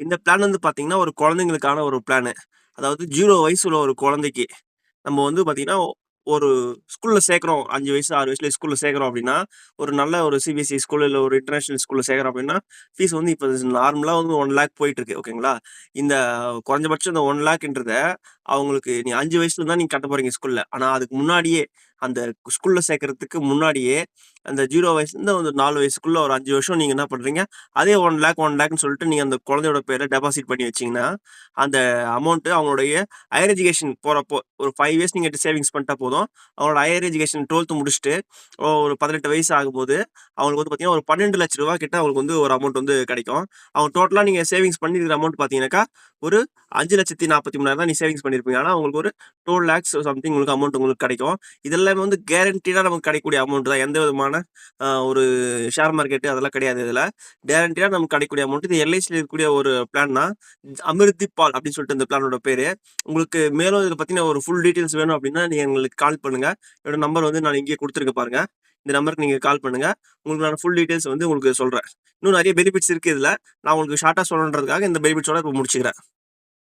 இந்த பிளான் வந்து பார்த்தீங்கன்னா, ஒரு குழந்தைங்களுக்கான ஒரு பிளானு. அதாவது 0 வயசு உள்ள ஒரு குழந்தைக்கு, நம்ம வந்து பார்த்தீங்கன்னா, ஒரு ஸ்கூல்ல சேர்க்கிறோம். 5 வயசு, 6 வயசுல ஸ்கூல்ல சேர்க்கிறோம் அப்படின்னா, ஒரு நல்ல ஒரு சிபிஎஸ்இ ஸ்கூல் இல்ல ஒரு இன்டர்நேஷனல் ஸ்கூல்ல சேர்க்கிறோம் அப்படின்னா, ஃபீஸ் வந்து இப்ப நார்மலா வந்து 1,00,000 போயிட்டுருக்கு. ஓகேங்களா? இந்த குறைஞ்சபட்சம் இந்த 1,00,000ன்றத அவங்களுக்கு நீ 5 வயசுல தான் நீங்க கட்ட போறீங்க ஸ்கூல்ல. ஆனா அதுக்கு முன்னாடியே, அந்த ஸ்கூல்ல சேர்க்கறதுக்கு முன்னாடியே, அந்த 0 வயசுலருந்து ஒரு 4 வயசுக்குள்ள ஒரு 5 வருஷம் நீங்க என்ன பண்றீங்க, அதே 1,00,000 1,00,000ன்னு சொல்லிட்டு நீங்க அந்த குழந்தையோட பேர்ல டெபாசிட் பண்ணி வச்சீங்கன்னா, அந்த அமௌண்ட் அவங்களுடைய ஹையர் எஜுகேஷன் போறப்போ ஒரு 5 இயர்ஸ் நீங்க சேவிங்ஸ் பண்ணிட்டா போதும். அவங்களோட ஹையர் எஜுகேஷன் 12த் முடிச்சுட்டு ஒரு 18 வயசு ஆகும்போது, அவங்களுக்கு வந்து பார்த்தீங்கன்னா, ஒரு ரூ. 12,00,000 கிட்ட அவங்களுக்கு வந்து ஒரு அமௌண்ட் வந்து கிடைக்கும். அவங்க டோட்டலா நீங்க சேவிங்ஸ் பண்ணியிருக்கிற அமௌண்ட் பார்த்தீங்கன்னாக்கா, ஒரு 5,43,000 தான் நீ சேவிங்ஸ் பண்ணியிருப்பீங்க. ஆனா உங்களுக்கு ஒரு 2 லேக்ஸ் சம்திங் உங்களுக்கு அமௌண்ட் உங்களுக்கு கிடைக்கும். இதெல்லாமே வந்து கேரண்டீடா நமக்கு கிடைக்கக்கூடிய அமௌண்ட் தான். எந்த விதமான ஒரு ஷேர் மார்க்கெட் அதெல்லாம் கிடையாது இதுல. கேரண்டீடா நமக்கு கிடைக்கக்கூடிய அமௌண்ட். இது எல்ஐசில இருக்கக்கூடிய ஒரு பிளான் தான். அமிர்தி பால் அப்படின்னு சொல்லிட்டு இந்த பிளானோட பேரு. உங்களுக்கு மேலும் இத பத்தின ஒரு ஃபுல் டீட்டெயில்ஸ் வேணும் அப்படின்னா, நீங்க எங்களுக்கு கால் பண்ணுங்க. என்னோட நம்பர் வந்து நான் இங்கேயே குடுத்துருக்கேன் பாருங்க. இந்த நம்பருக்கு நீங்க கால் பண்ணுங்க. உங்களுக்கு நான் ஃபுல் டீட்டெயில்ஸ் வந்து உங்களுக்கு சொல்றேன். இன்னும் நெறைய பெனிஃபிட்ஸ் இருக்கு இதுல. நான் உங்களுக்கு ஷார்ட்டா சொல்லணுன்றதுக்காக இந்த பெனிஃபிட்ஸோட இப்ப முடிச்சுக்கிறேன்.